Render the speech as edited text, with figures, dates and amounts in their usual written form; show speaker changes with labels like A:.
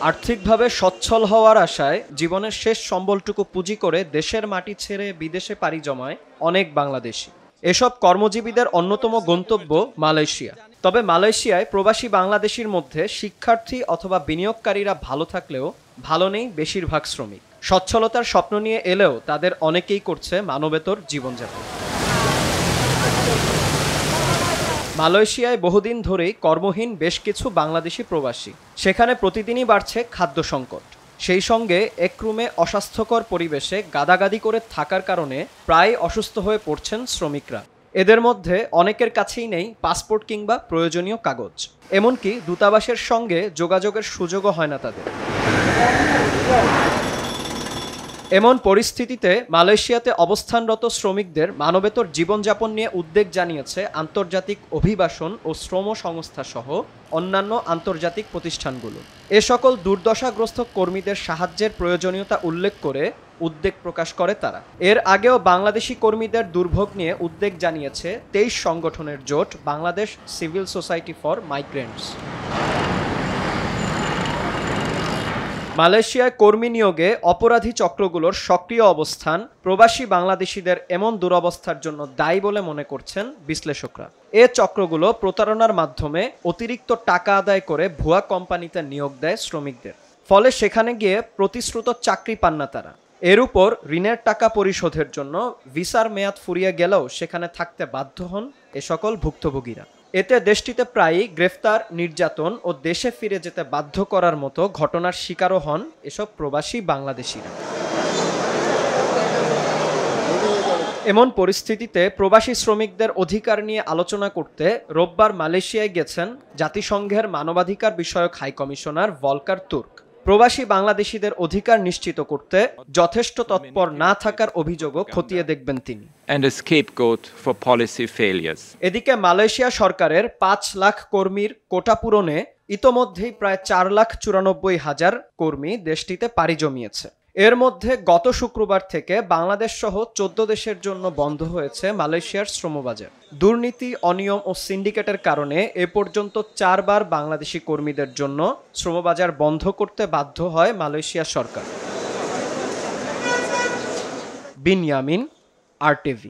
A: আর্থিকভাবে সচ্ছল হওয়ার আশায় জীবনের শেষ সম্বলটুকু পুঁজি করে দেশের মাটি ছেড়ে বিদেশে পাড়ি জমায় অনেক বাংলাদেশি। এসব কর্মজীবীদের অন্যতম গন্তব্য মালয়েশিয়া। তবে মালয়েশিয়ায় প্রবাসী বাংলাদেশির মধ্যে শিক্ষার্থী অথবা বিনিয়োগকারীরা ভালো থাকলেও ভালো নেই বেশিরভাগ শ্রমিক। সচ্ছলতার স্বপ্ন নিয়ে এলেও তাদের অনেকেই করছে মানবেতর জীবনযাপন। মালয়েশিয়ায় বহুদিন ধরেই কর্মহীন বেশ কিছু বাংলাদেশি প্রবাসী। সেখানে প্রতিদিনই বাড়ছে খাদ্য সংকট। সেই সঙ্গে এক রুমে অস্বাস্থ্যকর পরিবেশে গাদাগাদি করে থাকার কারণে প্রায় অসুস্থ হয়ে পড়ছেন শ্রমিকরা। এদের মধ্যে অনেকের কাছেই নেই পাসপোর্ট কিংবা প্রয়োজনীয় কাগজ। এমনকি দূতাবাসের সঙ্গে যোগাযোগের সুযোগও হয় না তাদের। এমন পরিস্থিতিতে মালয়েশিয়াতে অবস্থানরত শ্রমিকদের মানবেতর জীবনযাপন নিয়ে উদ্বেগ জানিয়েছে আন্তর্জাতিক অভিবাসন ও শ্রম সংস্থা সহ অন্যান্য আন্তর্জাতিক প্রতিষ্ঠানগুলো। এ সকল দুর্দশাগ্রস্ত কর্মীদের সাহায্যের প্রয়োজনীয়তা উল্লেখ করে উদ্বেগ প্রকাশ করে তারা। এর আগেও বাংলাদেশি কর্মীদের দুর্ভোগ নিয়ে উদ্বেগ জানিয়েছে 23 সংগঠনের জোট Bangladesh civil society for migrants. মালয়েশিয়ায় কর্মী নিয়োগে অপরাধী চক্রগুলোর সক্রিয় অবস্থান প্রবাসী বাংলাদেশিদের এমন দুরবস্থার জন্য দায়ী বলে মনে করছেন বিশ্লেষকরা। এ চক্রগুলো প্রতারণার মাধ্যমে অতিরিক্ত টাকা আদায় করে ভুয়া কোম্পানিতে নিয়োগ দেয় শ্রমিকদের। ফলে সেখানে গিয়ে প্রতিশ্রুত চাকরি পান না তারা। এর উপর ঋণের টাকা পরিশোধের জন্য ভিসার মেয়াদ ফুরিয়ে গেলেও সেখানে থাকতে বাধ্য হন এ সকল ভুক্তভোগীরা। এতে দেশটিতে প্রায়ই গ্রেফতার, নির্যাতন ও দেশে ফিরে যেতে বাধ্য করার মতো ঘটনার শিকারও হন এসব প্রবাসী বাংলাদেশিরা। এমন পরিস্থিতিতে প্রবাসী শ্রমিকদের অধিকার নিয়ে আলোচনা করতে রোববার মালয়েশিয়ায় গেছেন জাতিসংঘের মানবাধিকার বিষয়ক হাই কমিশনার ভলকার তুর্ক। প্রবাসী বাংলাদেশিদের অধিকার নিশ্চিত করতে যথেষ্ট তৎপর না থাকার অভিযোগও খতিয়ে দেখবেন তিনি। এদিকে মালয়েশিয়া সরকারের 5 লাখ কর্মীর কোটা পূরণে ইতোমধ্যেই প্রায় 4,94,000 কর্মী দেশটিতে পাড়ি জমিয়েছে। এর মধ্যে গত শুক্রবার থেকে বাংলাদেশ সহ 14 দেশের জন্য বন্ধ হয়েছে মালয়েশিয়ার শ্রমবাজার। দুর্নীতি, অনিয়ম ও সিন্ডিকেটের কারণে এ পর্যন্ত 4 বার বাংলাদেশি কর্মীদের জন্য শ্রমবাজার বন্ধ করতে বাধ্য হয় মালয়েশিয়া সরকার। বিন ইয়ামিন, RTV।